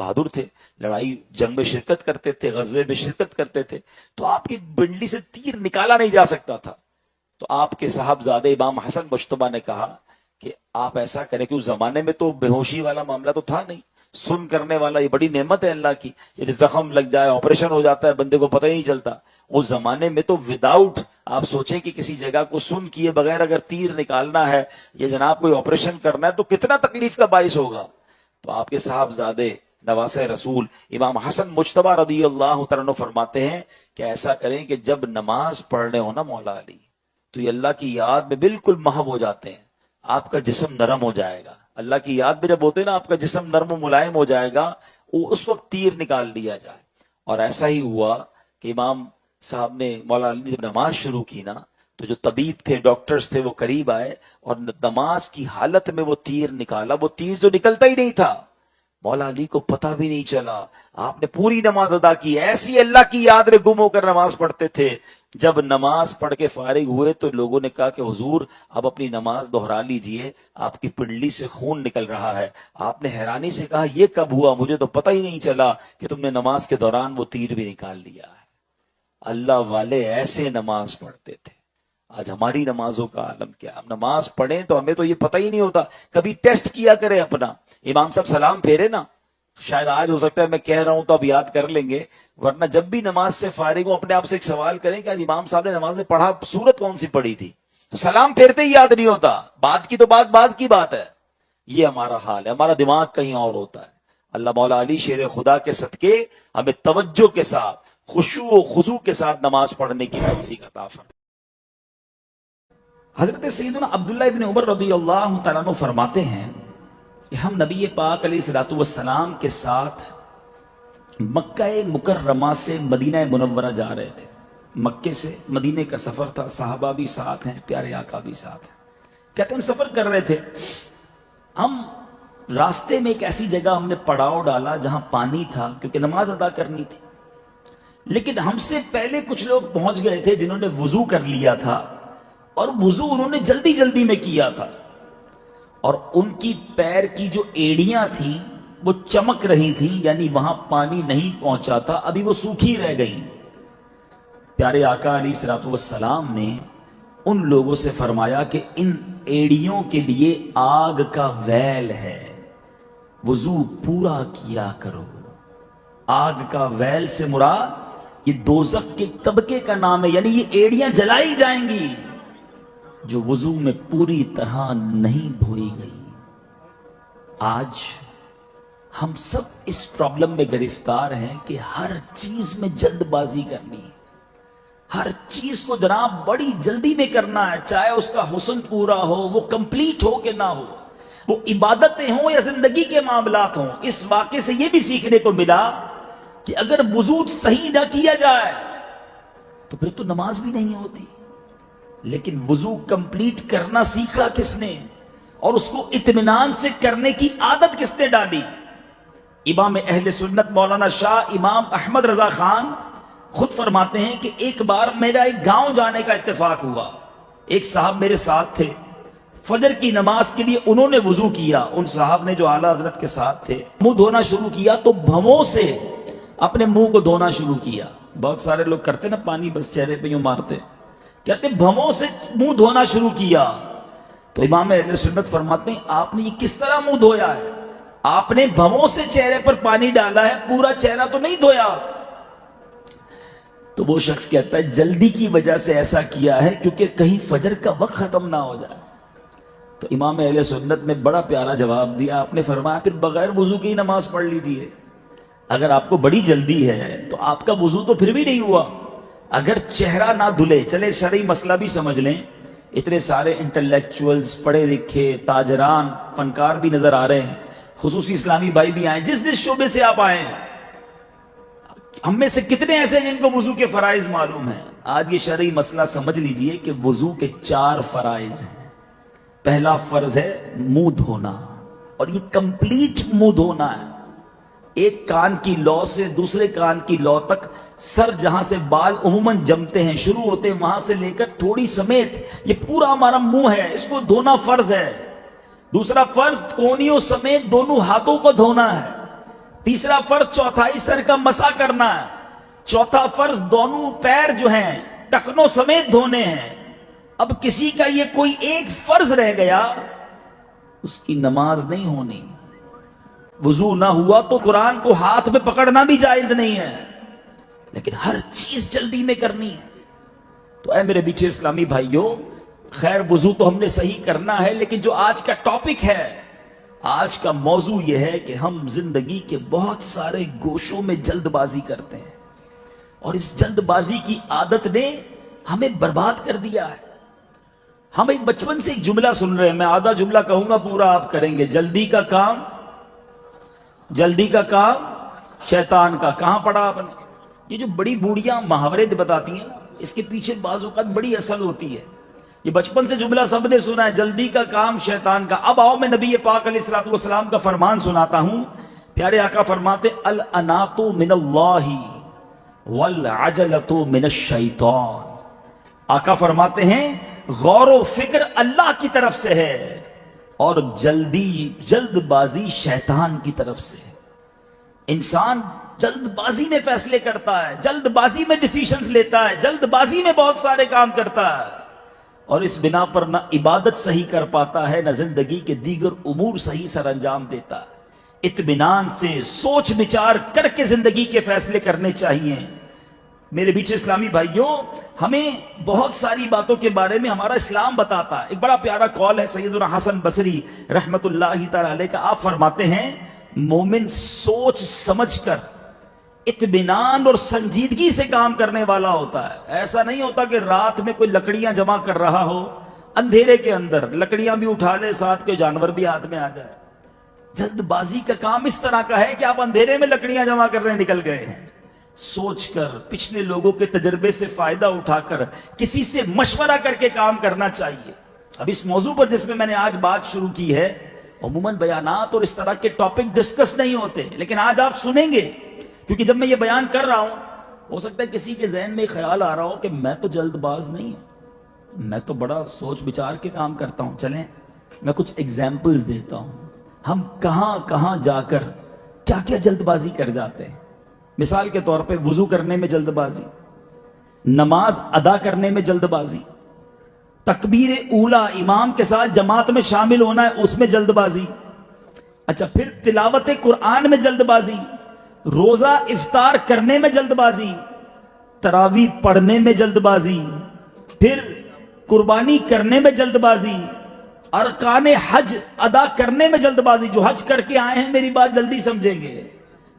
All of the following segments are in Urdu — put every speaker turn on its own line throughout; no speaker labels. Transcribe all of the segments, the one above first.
بہادر تھے, لڑائی جنگ میں شرکت کرتے تھے, غزوے میں شرکت کرتے تھے, تو آپ کی بنڈلی سے تیر نکالا نہیں جا سکتا تھا. تو آپ کے صاحبزادے امام حسن مجتبی نے کہا کہ آپ ایسا کریں کہ اس زمانے میں تو بے ہوشی والا معاملہ تو تھا نہیں, سن کرنے والا یہ بڑی نعمت ہے اللہ کی, یہ زخم لگ جائے آپریشن ہو جاتا ہے بندے کو پتہ ہی نہیں چلتا. اس زمانے میں تو وداؤٹ آپ سوچیں کہ کسی جگہ کو سن کیے بغیر اگر تیر نکالنا ہے یا جناب کوئی آپریشن کرنا ہے تو کتنا تکلیف کا باعث ہوگا. تو آپ کے صاحبزادے نواسہ رسول امام حسن مجتبی رضی اللہ تعالیٰ عنہ فرماتے ہیں کہ ایسا کریں کہ جب نماز پڑھنے ہو نا مولا علی, تو یہ اللہ کی یاد میں بالکل محو ہو جاتے ہیں, آپ کا جسم نرم ہو جائے گا. اللہ کی یاد میں جب ہوتے نا آپ کا جسم نرم و ملائم ہو جائے گا, وہ اس وقت تیر نکال لیا جائے. اور ایسا ہی ہوا کہ امام صاحب نے مولا علی نے جب نماز شروع کی نا, تو جو طبیب تھے, ڈاکٹرز تھے, وہ قریب آئے اور نماز کی حالت میں وہ تیر نکالا. وہ تیر جو نکلتا ہی نہیں تھا, مولا علی کو پتہ بھی نہیں چلا. آپ نے پوری نماز ادا کی, ایسی اللہ کی یاد میں گم ہو کر نماز پڑھتے تھے. جب نماز پڑھ کے فارغ ہوئے تو لوگوں نے کہا کہ حضور اب اپنی نماز دہرا لیجئے, آپ کی پنڈلی سے خون نکل رہا ہے. آپ نے حیرانی سے کہا یہ کب ہوا, مجھے تو پتہ ہی نہیں چلا کہ تم نے نماز کے دوران وہ تیر بھی نکال لیا ہے. اللہ والے ایسے نماز پڑھتے تھے. آج ہماری نمازوں کا عالم کیا, ہم نماز پڑھیں تو ہمیں تو یہ پتہ ہی نہیں ہوتا. کبھی ٹیسٹ کیا کرے اپنا, امام صاحب سلام پھیرے نا, شاید آج ہو سکتا ہے میں کہہ رہا ہوں تو اب یاد کر لیں گے, ورنہ جب بھی نماز سے فارغ ہوں اپنے آپ سے ایک سوال کریں کہ امام صاحب نے نماز میں پڑھا سورت کون سی پڑھی تھی, تو سلام پھیرتے ہی یاد نہیں ہوتا. بات کی تو بعد کی بات ہے. یہ ہمارا حال ہے, ہمارا دماغ کہیں اور ہوتا ہے. اللہ مولا علی شیر خدا کے صدقے ہمیں توجہ کے ساتھ, خشوع و خضوع کے ساتھ نماز پڑھنے کی توفیق عطا فرمائے. حضرت سیدنا عبداللہ ابن عمر رضی اللہ تعالیٰ عنہ فرماتے ہیں کہ ہم نبی پاک علیہ الصلوۃ والسلام کے ساتھ مکہ مکرمہ سے مدینہ منورہ جا رہے تھے. مکے سے مدینے کا سفر تھا, صحابہ بھی ساتھ ہیں, پیارے آقا بھی ساتھ ہیں. کہتے ہم سفر کر رہے تھے, ہم راستے میں ایک ایسی جگہ ہم نے پڑاؤ ڈالا جہاں پانی تھا کیونکہ نماز ادا کرنی تھی. لیکن ہم سے پہلے کچھ لوگ پہنچ گئے تھے جنہوں نے وضو کر لیا تھا, اور وضو انہوں نے جلدی جلدی میں کیا تھا, اور ان کی پیر کی جو ایڑیاں تھیں وہ چمک رہی تھیں, یعنی وہاں پانی نہیں پہنچا تھا, ابھی وہ سوکھی رہ گئی. پیارے آقا علیہ الصلوۃ والسلام نے ان لوگوں سے فرمایا کہ ان ایڑیوں کے لیے آگ کا ویل ہے, وضو پورا کیا کرو. آگ کا ویل سے مراد یہ دوزخ کے طبقے کا نام ہے, یعنی یہ ایڑیاں جلائی جائیں گی جو وضو میں پوری طرح نہیں دھوئی گئی. آج ہم سب اس پرابلم میں گرفتار ہیں کہ ہر چیز میں جلد بازی کرنی ہے, ہر چیز کو جناب بڑی جلدی میں کرنا ہے, چاہے اس کا حسن پورا ہو, وہ کمپلیٹ ہو کہ نہ ہو, وہ عبادتیں ہوں یا زندگی کے معاملات ہوں. اس واقعے سے یہ بھی سیکھنے کو ملا کہ اگر وضو صحیح نہ کیا جائے تو پھر تو نماز بھی نہیں ہوتی. لیکن وضو کمپلیٹ کرنا سیکھا کس نے, اور اس کو اطمینان سے کرنے کی عادت کس نے ڈالی؟ امام اہل سنت مولانا شاہ امام احمد رضا خان خود فرماتے ہیں کہ ایک بار میرا ایک گاؤں جانے کا اتفاق ہوا. ایک صاحب میرے ساتھ تھے, فجر کی نماز کے لیے انہوں نے وضو کیا. ان صاحب نے جو اعلیٰ حضرت کے ساتھ تھے منہ دھونا شروع کیا تو بھووں سے اپنے منہ کو دھونا شروع کیا. بہت سارے لوگ کرتے نا پانی بس چہرے پہ یوں مارتے, کہتے بھووں سے منہ دھونا شروع کیا. تو امام اہل سنت فرماتے ہیں آپ نے یہ کس طرح منہ دھویا ہے؟ آپ نے بھووں سے چہرے پر پانی ڈالا ہے, پورا چہرہ تو نہیں دھویا. تو وہ شخص کہتا ہے جلدی کی وجہ سے ایسا کیا ہے کیونکہ کہیں فجر کا وقت ختم نہ ہو جائے. تو امام اہل سنت نے بڑا پیارا جواب دیا. آپ نے فرمایا پھر بغیر وضو کی نماز پڑھ لیجیے. اگر آپ کو بڑی جلدی ہے تو آپ کا وضو تو پھر بھی نہیں ہوا. اگر چہرہ نہ دھلے, چلے شرعی مسئلہ بھی سمجھ لیں, اتنے سارے انٹلیکچوئلز, پڑھے لکھے تاجران, فنکار بھی نظر آ رہے ہیں, خصوصی اسلامی بھائی بھی آئے, جس شعبے سے آپ آئے ہیں. ہم میں سے کتنے ایسے ہیں جن کو وضو کے فرائض معلوم ہیں؟ آج یہ شرعی مسئلہ سمجھ لیجئے کہ وضو کے 4 فرائض ہیں. پہلا فرض ہے منہ دھونا, اور یہ کمپلیٹ منہ دھونا ہے. ایک کان کی لو سے دوسرے کان کی لو تک, سر جہاں سے بال عموماً جمتے ہیں شروع ہوتے ہیں وہاں سے لے کر تھوڑی سمیت یہ پورا ہمارا منہ ہے, اس کو دھونا فرض ہے. دوسرا فرض کونیوں سمیت دونوں ہاتھوں کو دھونا ہے. تیسرا فرض چوتھائی سر کا مسح کرنا ہے، چوتھا فرض دونوں پیر جو ہیں ٹخنوں سمیت دھونے ہیں۔ اب کسی کا یہ کوئی ایک فرض رہ گیا، اس کی نماز نہیں ہونی۔ وضو نہ ہوا تو قرآن کو ہاتھ میں پکڑنا بھی جائز نہیں ہے، لیکن ہر چیز جلدی میں کرنی ہے۔ تو اے میرے بیچے اسلامی بھائیوں، خیر وضو تو ہم نے صحیح کرنا ہے، لیکن جو آج کا ٹاپک ہے، آج کا موضوع یہ ہے کہ ہم زندگی کے بہت سارے گوشوں میں جلد بازی کرتے ہیں، اور اس جلد بازی کی عادت نے ہمیں برباد کر دیا ہے۔ ہم ایک بچپن سے ایک جملہ سن رہے ہیں، میں آدھا جملہ کہوں گا، پورا آپ کریں گے۔ جلدی کا کام شیطان کا۔ کہاں پڑھا آپ نے؟ یہ جو بڑی بوڑھیاں محاورے بتاتی ہیں، اس کے پیچھے بعض اوقات بڑی اصل ہوتی ہے۔ یہ بچپن سے جملہ سب نے سنا ہے، جلدی کا کام شیطان کا۔ اب آؤ میں نبی پاک علیہ الصلوۃ والسلام کا فرمان سناتا ہوں۔ پیارے آقا فرماتے الانات من اللہ والعجلۃ من الشیطان۔ آقا فرماتے ہیں غور و فکر اللہ کی طرف سے ہے، اور جلد بازی شیطان کی طرف سے ہے۔ انسان جلد بازی میں فیصلے کرتا ہے، جلد بازی میں ڈیسیشنز لیتا ہے، جلد بازی میں بہت سارے کام کرتا ہے، اور اس بنا پر نہ عبادت صحیح کر پاتا ہے، نہ زندگی کے دیگر امور صحیح سر انجام دیتا ہے۔ اطمینان سے سوچ بچار کر کے زندگی کے فیصلے کرنے چاہیے۔ میرے بیچ اسلامی بھائیوں، ہمیں بہت ساری باتوں کے بارے میں ہمارا اسلام بتاتا ہے۔ ایک بڑا پیارا قول ہے سیدنا حسن بصری رحمت اللہ تعالی علیہ کا۔ آپ فرماتے ہیں مومن سوچ سمجھ کر اطمینان اور سنجیدگی سے کام کرنے والا ہوتا ہے۔ ایسا نہیں ہوتا کہ رات میں کوئی لکڑیاں جمع کر رہا ہو، اندھیرے کے اندر لکڑیاں بھی اٹھا لے، ساتھ کے جانور بھی ہاتھ میں آ جائے۔ جلد بازی کا کام اس طرح کا ہے کہ آپ اندھیرے میں لکڑیاں جمع کرنے نکل گئے ہیں۔ سوچ کر، پچھلے لوگوں کے تجربے سے فائدہ اٹھا کر، کسی سے مشورہ کر کے کام کرنا چاہیے۔ اب اس موضوع پر جس میں میں نے آج بات شروع کی ہے، عموماً بیانات اور اس طرح کے ٹاپک ڈسکس نہیں ہوتے، لیکن آج آپ سنیں گے، کیونکہ جب میں یہ بیان کر رہا ہوں، ہو سکتا ہے کسی کے ذہن میں خیال آ رہا ہو کہ میں تو جلد باز نہیں ہوں، میں تو بڑا سوچ بچار کے کام کرتا ہوں۔ چلیں میں کچھ ایگزامپلز دیتا ہوں، ہم کہاں کہاں جا کر کیا کیا جلد بازی کر جاتے ہیں۔ مثال کے طور پہ وضو کرنے میں جلد بازی، نماز ادا کرنے میں جلد بازی، تکبیر اولا امام کے ساتھ جماعت میں شامل ہونا ہے اس میں جلد بازی، اچھا پھر تلاوت قرآن میں جلد بازی، روزہ افطار کرنے میں جلد بازی، تراویح پڑھنے میں جلد بازی، پھر قربانی کرنے میں جلد بازی، ارکان حج ادا کرنے میں جلد بازی۔ جو حج کر کے آئے ہیں میری بات جلدی سمجھیں گے،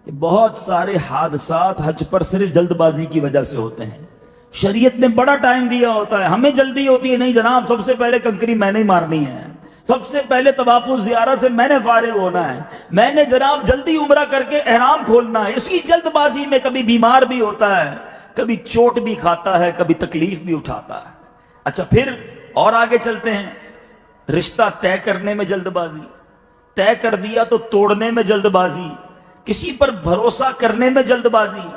بہت سارے حادثات حج پر صرف جلد بازی کی وجہ سے ہوتے ہیں۔ شریعت نے بڑا ٹائم دیا ہوتا ہے، ہمیں جلدی ہوتی ہے، نہیں جناب سب سے پہلے کنکری میں نے مارنی ہے، سب سے پہلے طواف الزیارہ سے میں نے فارغ ہونا ہے، میں نے جناب جلدی عمرہ کر کے احرام کھولنا ہے۔ اس کی جلد بازی میں کبھی بیمار بھی ہوتا ہے، کبھی چوٹ بھی کھاتا ہے، کبھی تکلیف بھی اٹھاتا ہے۔ اچھا پھر اور آگے چلتے ہیں، رشتہ طے کرنے میں جلد بازی، طے کر دیا تو توڑنے میں جلد بازی، کسی پر بھروسہ کرنے میں جلد بازی،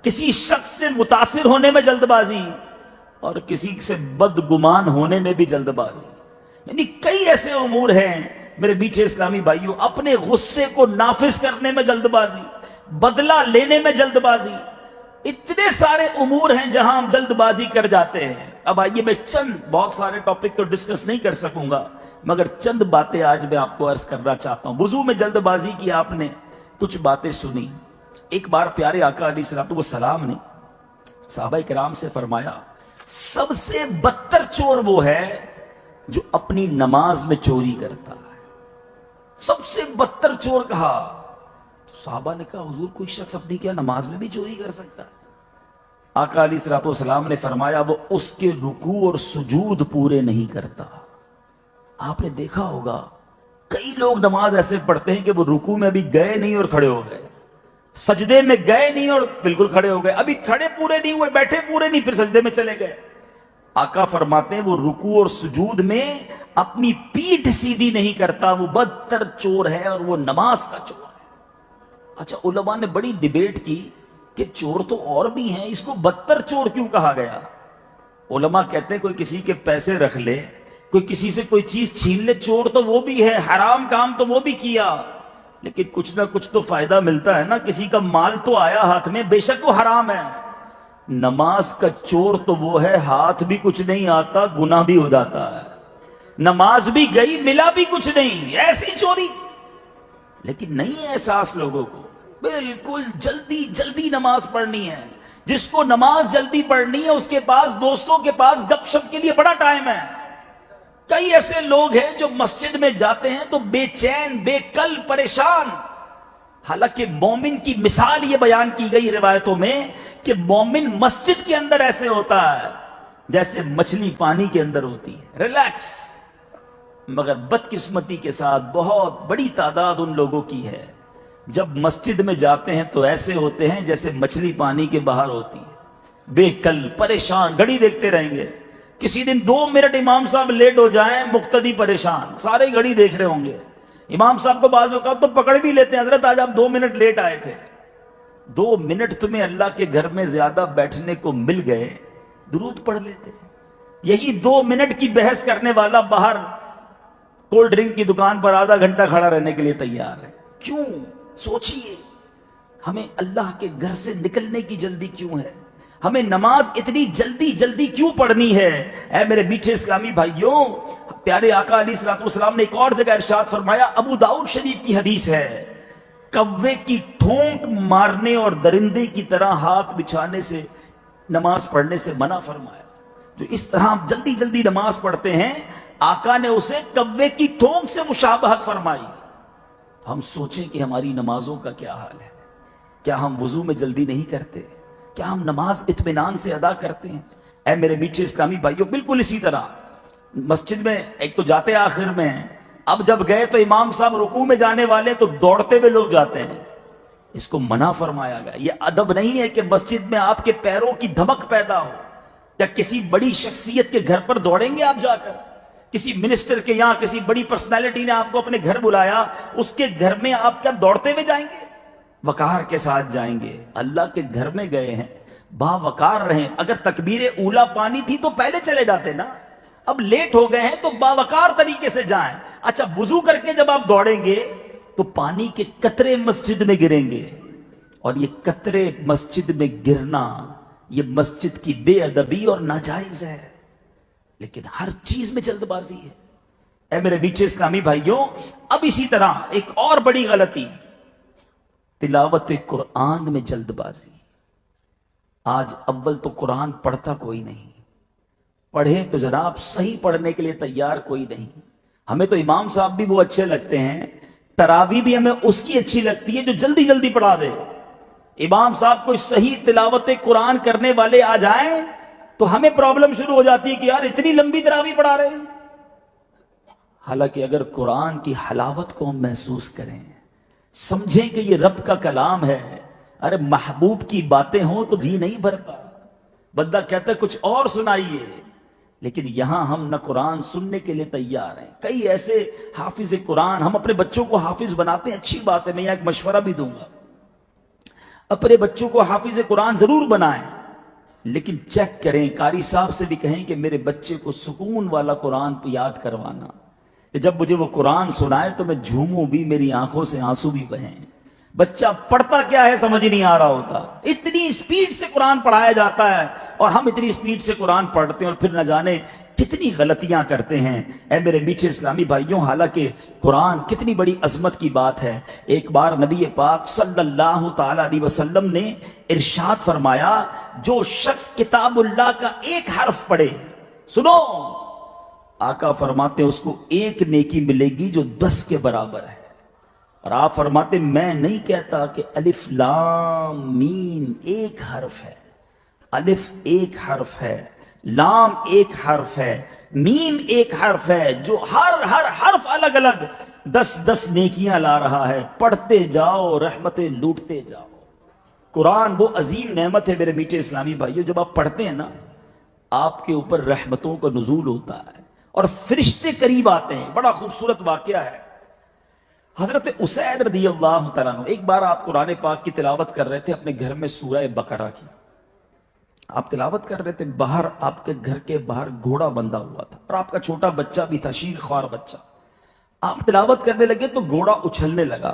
کسی شخص سے متاثر ہونے میں جلد بازی، اور کسی سے بدگمان ہونے میں بھی جلد بازی۔ یعنی کئی ایسے امور ہیں میرے بیچے اسلامی بھائیوں، اپنے غصے کو نافذ کرنے میں جلد بازی، بدلہ لینے میں جلد بازی، اتنے سارے امور ہیں جہاں ہم جلد بازی کر جاتے ہیں۔ اب آئیے میں چند، بہت سارے ٹاپک تو ڈسکس نہیں کر سکوں گا، مگر چند باتیں آج میں آپ کو عرض کرنا چاہتا ہوں۔ وضو میں جلد بازی کی آپ نے کچھ باتیں سنی۔ ایک بار پیارے آقا علیہ الصلوۃ والسلام نے صحابہ کرام سے فرمایا سب سے بدتر چور وہ ہے جو اپنی نماز میں چوری کرتا ہے۔ سب سے بدتر چور کہا، صحابہ نے کہا حضور کوئی شخص اپنی کیا نماز میں بھی چوری کر سکتا ہے؟ آقا علیہ الصلوۃ والسلام نے فرمایا وہ اس کے رکوع اور سجود پورے نہیں کرتا۔ آپ نے دیکھا ہوگا کئی لوگ نماز ایسے پڑھتے ہیں کہ وہ رکوع میں بھی گئے نہیں اور کھڑے ہو گئے، سجدے میں گئے نہیں اور بالکل کھڑے ہو گئے، ابھی کھڑے پورے نہیں ہوئے، بیٹھے پورے نہیں، پھر سجدے میں چلے گئے۔ آقا فرماتے ہیں وہ رکوع اور سجود میں اپنی پیٹھ سیدھی نہیں کرتا، وہ بدتر چور ہے اور وہ نماز کا چور ہے۔ اچھا علماء نے بڑی ڈیبیٹ کی کہ چور تو اور بھی ہیں، اس کو بدتر چور کیوں کہا گیا؟ علماء کہتے ہیں کوئی کسی کے پیسے رکھ لے، کوئی کسی سے کوئی چیز چھین لے، چور تو وہ بھی ہے، حرام کام تو وہ بھی کیا، لیکن کچھ نہ کچھ تو فائدہ ملتا ہے نا، کسی کا مال تو آیا ہاتھ میں، بے شک وہ حرام ہے۔ نماز کا چور تو وہ ہے ہاتھ بھی کچھ نہیں آتا، گناہ بھی ہو جاتا ہے، نماز بھی گئی ملا بھی کچھ نہیں، ایسی چوری۔ لیکن نہیں ہے احساس لوگوں کو، بالکل جلدی جلدی نماز پڑھنی ہے۔ جس کو نماز جلدی پڑھنی ہے اس کے پاس، دوستوں کے پاس گپ شپ کے لیے بڑا ٹائم ہے۔ کئی ایسے لوگ ہیں جو مسجد میں جاتے ہیں تو بے چین، بے کل، پریشان۔ حالانکہ مومن کی مثال یہ بیان کی گئی روایتوں میں کہ مومن مسجد کے اندر ایسے ہوتا ہے جیسے مچھلی پانی کے اندر ہوتی ہے، ریلیکس۔ مگر بدقسمتی کے ساتھ بہت بڑی تعداد ان لوگوں کی ہے، جب مسجد میں جاتے ہیں تو ایسے ہوتے ہیں جیسے مچھلی پانی کے باہر ہوتی ہے، بے کل، پریشان، گھڑی دیکھتے رہیں گے۔ کسی دن 2 منٹ امام صاحب لیٹ ہو جائیں، مقتدی پریشان، سارے گھڑی دیکھ رہے ہوں گے۔ امام صاحب کو بعض اوقات تو پکڑ بھی لیتے ہیں، حضرت آج آپ 2 منٹ لیٹ آئے تھے۔ 2 منٹ تمہیں اللہ کے گھر میں زیادہ بیٹھنے کو مل گئے، درود پڑھ لیتے۔ یہی 2 منٹ کی بحث کرنے والا باہر کولڈ ڈرنک کی دکان پر آدھا گھنٹہ کھڑا رہنے کے لیے تیار ہے۔ کیوں؟ سوچئے، ہمیں اللہ کے گھر سے نکلنے کی جلدی کیوں ہے؟ ہمیں نماز اتنی جلدی جلدی کیوں پڑھنی ہے؟ اے میرے میٹھے اسلامی بھائیوں، پیارے آقا علیہ الصلوۃ والسلام نے ایک اور جگہ ارشاد فرمایا، ابو داؤد شریف کی حدیث ہے، کوے کی ٹھونک مارنے اور درندے کی طرح ہاتھ بچھانے سے نماز پڑھنے سے منع فرمایا۔ جو اس طرح ہم جلدی جلدی نماز پڑھتے ہیں، آقا نے اسے کوے کی ٹھونک سے مشابہت فرمائی۔ ہم سوچیں کہ ہماری نمازوں کا کیا حال ہے؟ کیا ہم وضو میں جلدی نہیں کرتے؟ کیا ہم نماز اطمینان سے ادا کرتے ہیں؟ اے میرے میٹھے اسلامی بھائیوں، بالکل اسی طرح مسجد میں ایک تو جاتے آخر میں ہیں، اب جب گئے تو امام صاحب رکوع میں جانے والے تو دوڑتے ہوئے لوگ جاتے ہیں، اس کو منع فرمایا گیا۔ یہ ادب نہیں ہے کہ مسجد میں آپ کے پیروں کی دھمک پیدا ہو۔ یا کسی بڑی شخصیت کے گھر پر دوڑیں گے آپ جا کر؟ کسی منسٹر کے یہاں کسی بڑی پرسنالٹی نے آپ کو اپنے گھر بلایا، اس کے گھر میں آپ کیا دوڑتے ہوئے جائیں گے؟ وقار کے ساتھ جائیں گے۔ اللہ کے گھر میں گئے ہیں، با وقار رہیں۔ اگر تکبیر اولا پانی تھی تو پہلے چلے جاتے نا، اب لیٹ ہو گئے ہیں تو با وقار طریقے سے جائیں۔ اچھا، وضو کر کے جب آپ دوڑیں گے تو پانی کے قطرے مسجد میں گریں گے، اور یہ قطرے مسجد میں گرنا یہ مسجد کی بے ادبی اور ناجائز ہے۔ لیکن ہر چیز میں جلد بازی ہے۔ اے میرے میٹھے اسلامی بھائیوں، اب اسی طرح ایک اور بڑی غلطی، تلاوت قرآن میں جلد بازی۔ آج اول تو قرآن پڑھتا کوئی نہیں، پڑھے تو جناب صحیح پڑھنے کے لیے تیار کوئی نہیں۔ ہمیں تو امام صاحب بھی وہ اچھے لگتے ہیں، تراویح بھی ہمیں اس کی اچھی لگتی ہے جو جلدی جلدی پڑھا دے۔ امام صاحب کوئی صحیح تلاوت قرآن کرنے والے آ جائیں تو ہمیں پرابلم شروع ہو جاتی ہے کہ یار اتنی لمبی تراویح پڑھا رہے ہیں۔ حالانکہ اگر قرآن کی حلاوت کو ہم محسوس کریں، سمجھیں کہ یہ رب کا کلام ہے، ارے محبوب کی باتیں ہوں تو جی نہیں بھرتا، بندہ کہتا ہے کچھ اور سنائیے، لیکن یہاں ہم نہ قرآن سننے کے لیے تیار ہیں۔ کئی ایسے حافظ قرآن، ہم اپنے بچوں کو حافظ بناتے ہیں، اچھی بات ہے، میں یہاں ایک مشورہ بھی دوں گا، اپنے بچوں کو حافظ قرآن ضرور بنائیں، لیکن چیک کریں، قاری صاحب سے بھی کہیں کہ میرے بچے کو سکون والا قرآن یاد کروانا، کہ جب مجھے وہ قرآن سنائے تو میں جھوموں بھی، میری آنکھوں سے آنسو بھی بہیں۔ بچہ پڑھتا کیا ہے سمجھ نہیں آ رہا ہوتا، اتنی سپیڈ سے قرآن پڑھایا جاتا ہے، اور ہم اتنی سپیڈ سے قرآن پڑھتے ہیں اور پھر نہ جانے کتنی غلطیاں کرتے ہیں۔ اے میرے میٹھے اسلامی بھائیوں، حالانکہ قرآن کتنی بڑی عظمت کی بات ہے۔ ایک بار نبی پاک صلی اللہ تعالی علیہ وسلم نے ارشاد فرمایا، جو شخص کتاب اللہ کا ایک حرف پڑھے، سنو، آقا فرماتے اس کو 1 نیکی ملے گی جو 10 کے برابر ہے۔ اور آپ فرماتے میں نہیں کہتا کہ الف لام میم ایک حرف ہے، الف ایک حرف ہے، لام ایک حرف ہے، میم ایک حرف ہے، جو ہر حرف الگ الگ 10 نیکیاں لا رہا ہے۔ پڑھتے جاؤ، رحمتیں لوٹتے جاؤ۔ قرآن وہ عظیم نعمت ہے میرے میٹھے اسلامی بھائیوں، جب آپ پڑھتے ہیں نا آپ کے اوپر رحمتوں کا نزول ہوتا ہے اور فرشتے قریب آتے ہیں۔ بڑا خوبصورت واقعہ ہے، حضرت اسید رضی اللہ تعالیٰ عنہ، ایک بار آپ قرآن پاک کی تلاوت کر رہے تھے اپنے گھر میں، سورہ بقرہ کی آپ تلاوت کر رہے تھے، باہر آپ کے گھر کے باہر گھوڑا بندھا ہوا تھا اور آپ کا چھوٹا بچہ بھی تھا، شیر خوار بچہ۔ آپ تلاوت کرنے لگے تو گھوڑا اچھلنے لگا،